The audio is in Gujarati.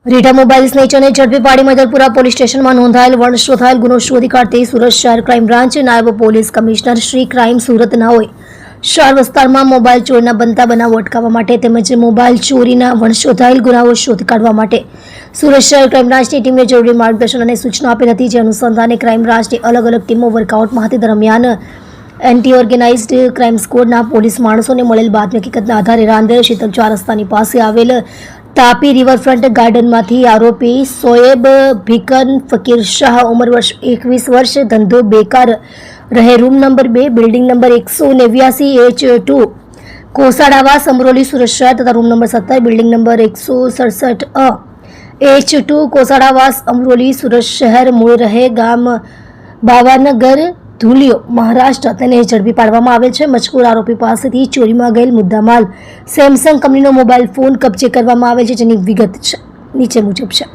રીટા મોબાઈલ સ્નેચરને ઝડપી પાડી મૈદરપુરા પોલીસ સ્ટેશનમાં નોંધાયેલ વણશોધાયેલ ગુનો શોધી કાઢતી સુરત શહેર ક્રાઇમ બ્રાન્ચ નાયબ police commissioner Shri crime Surat નાઓએ શહેર વિસ્તારમાં મોબાઈલ ચોરીના બનતા બનાવો અટકાવવા માટે તેમજ મોબાઈલ ચોરીના વણશોધાયેલ ગુનાઓ શોધી કાઢવા માટે સુરત શહેર ક્રાઇમ બ્રાન્ચની ટીમને જરૂરી માર્ગદર્શન અને સૂચના આપી હતી. જે અનુસંધાને ક્રાઇમ બ્રાન્ચની અલગ અલગ ટીમો વર્કઆઉટમાં હતી. દરમિયાન એન્ટી ઓર્ગેનાઇઝડ ક્રાઇમ સ્કોડના પોલીસ માણસોને મળેલ બાતમી હકીકતના આધારે રાંદેર શીતલ 4 રસ્તાની પાસે આવેલ તાપી રિવરફ્રન્ટ ગાર્ડનમાંથી આરોપી સોએબ ભીકન ફકીર શાહ ઉંમર વર્ષ 21 વર્ષ ધંધો બેકાર રહે room number 2 building number 189H2 Kosadavas Amroli Surat શહેર તથા room number 17 building number 167H2 Kosadavas Amroli Surat શહેર મૂળ રહે ગામ બાવાનગર ધુલિયો મહારાષ્ટ્ર તેને ઝડપી પાડવામાં આવેલ છે. મજકૂર આરોપી પાસેથી ચોરીમાં ગયેલ મુદ્દામાલ સેમસંગ કંપનીનો મોબાઈલ ફોન કબજે કરવામાં આવેલ છે, જેની વિગત છે નીચે મુજબ છે.